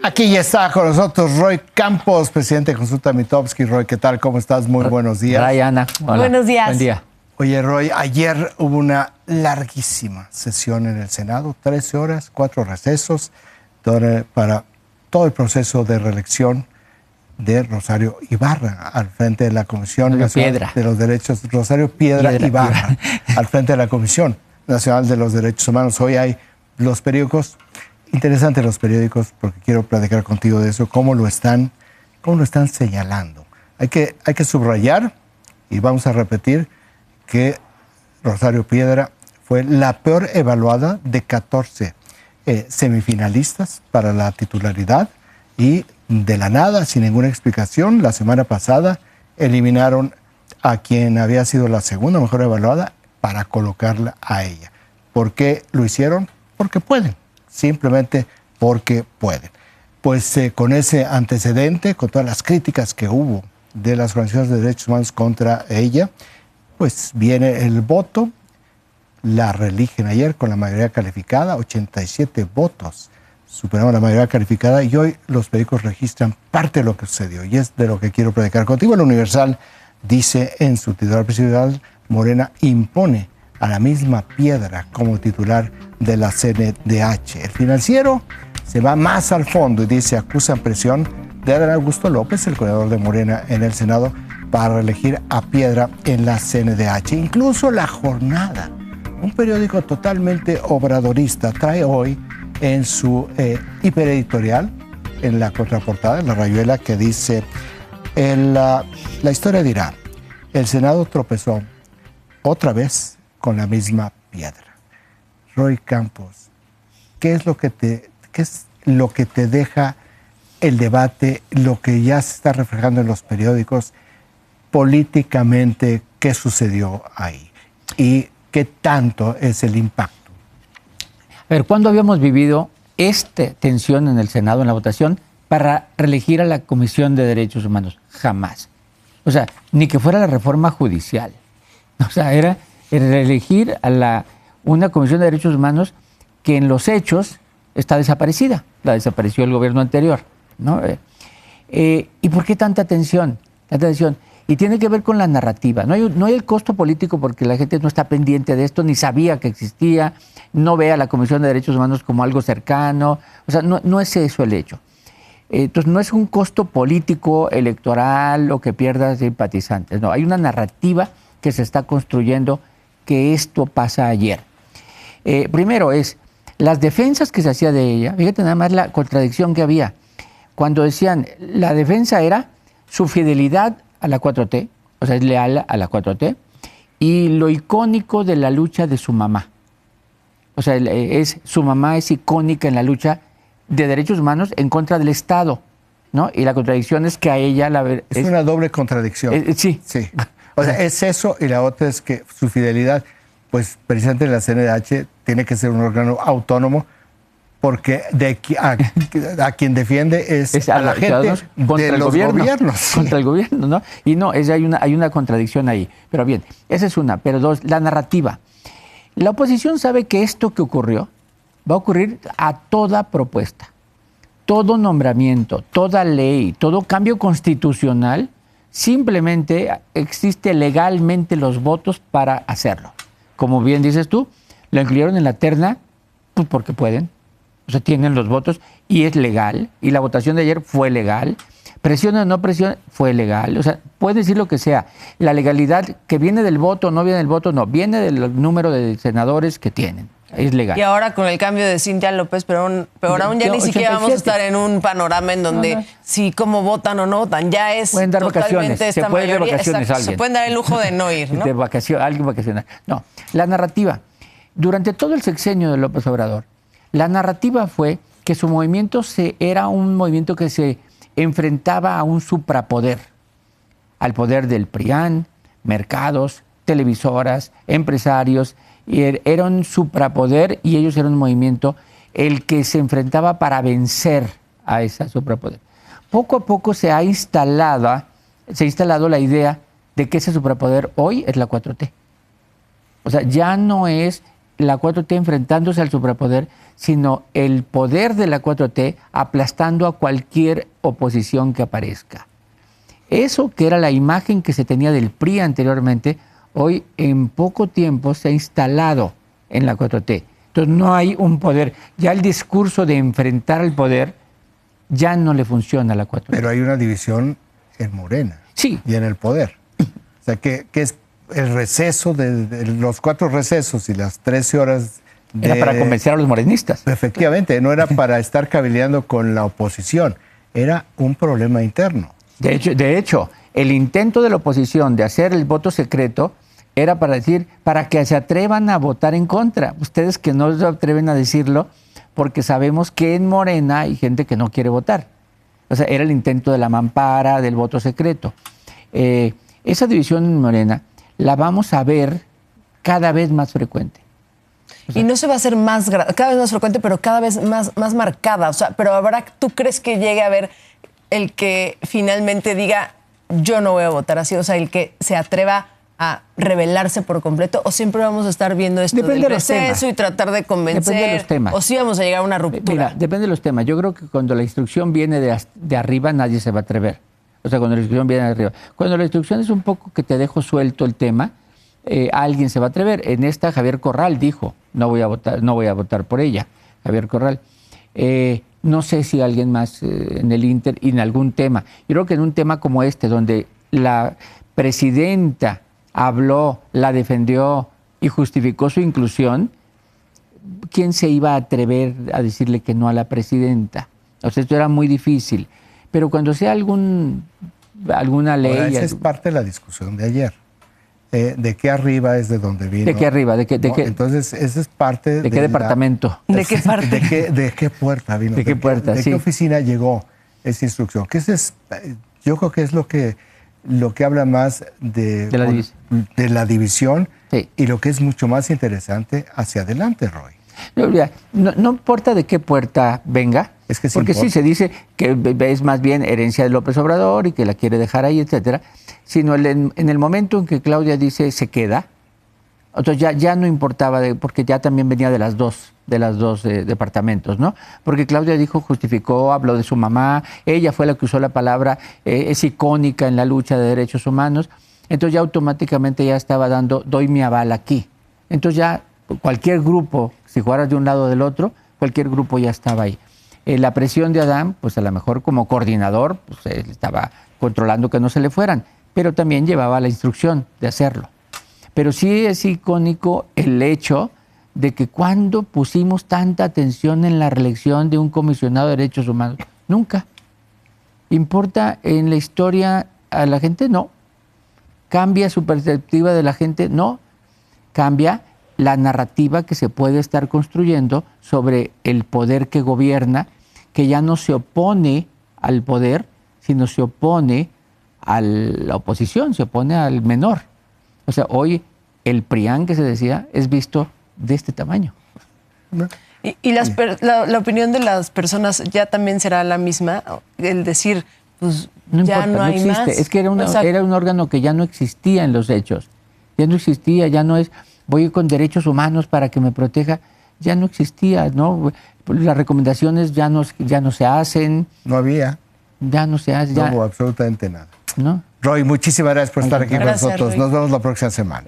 Aquí ya está con nosotros Roy Campos, presidente de Consulta Mitofsky. Roy, ¿qué tal? ¿Cómo estás? Muy buenos días. Ana. Hola. Buenos días. Buen día. Oye, Roy, ayer hubo una larguísima sesión en el Senado, 13 horas, 4 recesos, para todo el proceso de reelección de Rosario Ibarra al frente de la Comisión Nacional de los Derechos, Rosario Piedra Ibarra, al frente de la Comisión Nacional de los Derechos Humanos. Hoy hay los periódicos, interesantes los periódicos, porque quiero platicar contigo de eso, cómo lo están señalando. Hay que subrayar, y vamos a repetir, que Rosario Piedra fue la peor evaluada de 14 semifinalistas para la titularidad, y de la nada, sin ninguna explicación, la semana pasada eliminaron a quien había sido la segunda mejor evaluada para colocarla a ella. ¿Por qué lo hicieron? Porque pueden, simplemente porque pueden. Pues con ese antecedente, con todas las críticas que hubo de las organizaciones de derechos humanos contra ella, pues viene el voto, la reeligen ayer con la mayoría calificada, 87 votos. Superaron la mayoría calificada y hoy los periódicos registran parte de lo que sucedió y es de lo que quiero platicar contigo. El Universal dice en su titular principal, Morena impone a la misma Piedra como titular de la CNDH. El Financiero se va más al fondo y dice, acusan presión de Adán Augusto López, el coordinador de Morena en el Senado, para reelegir a Piedra en la CNDH. Incluso La Jornada, un periódico totalmente obradorista, trae hoy en su hipereditorial, en la contraportada, en la rayuela, que dice, la historia dirá, el Senado tropezó otra vez con la misma piedra. Roy Campos, ¿qué es lo que te deja el debate, lo que ya se está reflejando en los periódicos, políticamente, qué sucedió ahí? ¿Y qué tanto es el impacto? A ver, ¿cuándo habíamos vivido esta tensión en el Senado, en la votación, para reelegir a la Comisión de Derechos Humanos? Jamás. O sea, ni que fuera la reforma judicial. O sea, era el reelegir a una Comisión de Derechos Humanos que en los hechos está desaparecida. La desapareció el gobierno anterior, ¿no? ¿Y por qué tanta tensión? Tanta tensión. Y tiene que ver con la narrativa. No hay el costo político porque la gente no está pendiente de esto, ni sabía que existía, no ve a la Comisión de Derechos Humanos como algo cercano. O sea, no es eso el hecho. Entonces, no es un costo político, electoral o que pierdas simpatizantes. No, hay una narrativa que se está construyendo que esto pasa ayer. Primero es las defensas que se hacía de ella. Fíjate nada más la contradicción que había. Cuando decían, la defensa era su fidelidad a la 4T, o sea, es leal a la 4T, y lo icónico de la lucha de su mamá. O sea, su mamá es icónica en la lucha de derechos humanos en contra del Estado, ¿no? Y la contradicción es que a ella es una doble contradicción. Sí. O sea, es eso, y la otra es que su fidelidad, pues precisamente la CNDH tiene que ser un órgano autónomo, porque a quien defiende es a la gente contra de los gobiernos. Sí. Contra el gobierno, ¿no? Y no, hay una contradicción ahí. Pero bien, esa es una. Pero dos, la narrativa. La oposición sabe que esto que ocurrió va a ocurrir a toda propuesta, todo nombramiento, toda ley, todo cambio constitucional, simplemente existe legalmente los votos para hacerlo. Como bien dices tú, lo incluyeron en la terna pues porque pueden. O sea, tienen los votos y es legal. Y la votación de ayer fue legal. Presión o no presión, fue legal. O sea, puede decir lo que sea. La legalidad que viene del voto, no viene del voto, no. Viene del número de senadores que tienen. Es legal. Y ahora con el cambio de Cintia López, peor aún ya ni siquiera vamos a estar en un panorama en donde si cómo votan o no votan. Ya es pueden dar totalmente vacaciones. esta Se puede dar mayoría. vacaciones a alguien. Se pueden dar el lujo de no ir, ¿no? Alguien vacacional. No. La narrativa. Durante todo el sexenio de López Obrador, la narrativa fue que su movimiento era un movimiento que se enfrentaba a un suprapoder, al poder del PRIAN, mercados, televisoras, empresarios, y era un suprapoder y ellos eran un movimiento el que se enfrentaba para vencer a ese suprapoder. Poco a poco se ha instalado la idea de que ese suprapoder hoy es la 4T. O sea, ya no es la 4T enfrentándose al superpoder, sino el poder de la 4T aplastando a cualquier oposición que aparezca. Eso que era la imagen que se tenía del PRI anteriormente, hoy en poco tiempo se ha instalado en la 4T. Entonces no hay un poder. Ya el discurso de enfrentar al poder ya no le funciona a la 4T. Pero hay una división en Morena. Sí. Y en el poder. O sea, que es el receso de los 4 recesos y las 13 horas Era para convencer a los morenistas. Efectivamente, no era para estar cabildeando con la oposición, era un problema interno. De hecho, el intento de la oposición de hacer el voto secreto era para decir, para que se atrevan a votar en contra. Ustedes que no se atreven a decirlo, porque sabemos que en Morena hay gente que no quiere votar. O sea, era el intento de la mampara, del voto secreto. Esa división en Morena la vamos a ver cada vez más frecuente. O sea, y no se va a hacer cada vez más frecuente, pero cada vez más marcada. O sea, pero ¿tú crees que llegue a haber el que finalmente diga, yo no voy a votar así? O sea, el que se atreva a rebelarse por completo, o siempre vamos a estar viendo esto del receso y tratar de convencer, depende de los temas. O sí vamos a llegar a una ruptura. Mira, depende de los temas. Yo creo que cuando la instrucción viene de arriba, nadie se va a atrever. O sea, cuando la instrucción viene de arriba. Cuando la instrucción es un poco que te dejo suelto el tema, alguien se va a atrever. En esta Javier Corral dijo, no voy a votar por ella, Javier Corral. No sé si alguien más en el Inter y en algún tema. Yo creo que en un tema como este, donde la presidenta habló, la defendió y justificó su inclusión, ¿quién se iba a atrever a decirle que no a la presidenta? O sea, esto era muy difícil. Pero cuando sea alguna ley... Ahora, esa es parte de la discusión de ayer. ¿De qué arriba es de donde vino? ¿De qué arriba? ¿De qué, ¿No? Esa es parte ¿De qué departamento? ¿De qué parte? ¿De qué puerta vino? ¿De qué puerta? ¿De qué oficina llegó esa instrucción? Yo creo que es lo que habla más de la división sí. Y lo que es mucho más interesante hacia adelante, Roy. No importa de qué puerta venga, es que porque sí se dice que es más bien herencia de López Obrador y que la quiere dejar ahí, etcétera, sino en el momento en que Claudia dice se queda, entonces ya no importaba, porque ya también venía de las dos departamentos, ¿no? Porque Claudia justificó, habló de su mamá, ella fue la que usó la palabra, es icónica en la lucha de derechos humanos, entonces ya automáticamente ya estaba doy mi aval aquí. Entonces ya cualquier grupo, si jugaras de un lado o del otro, cualquier grupo ya estaba ahí. La presión de Adán, pues a lo mejor como coordinador, pues él estaba controlando que no se le fueran, pero también llevaba la instrucción de hacerlo. Pero sí es icónico el hecho de que cuando pusimos tanta atención en la reelección de un comisionado de derechos humanos, nunca. ¿Importa en la historia a la gente? No. ¿Cambia su perspectiva de la gente? No. Cambia la narrativa que se puede estar construyendo sobre el poder que gobierna, que ya no se opone al poder, sino se opone a la oposición, se opone al menor. O sea, hoy el PRIAN que se decía es visto de este tamaño. ¿Y la opinión de las personas ya también será la misma? El decir, pues no ya importa, no hay existe. más. Es que era un órgano que ya no existía en los hechos. Ya no existía, ya no es, voy con derechos humanos para que me proteja. Ya no existía, ¿no? Las recomendaciones ya no se hacen. No había. Ya no se hace. No hubo absolutamente nada. ¿No? Roy, muchísimas gracias por estar aquí con Gracias, nosotros. Roy. Nos vemos la próxima semana.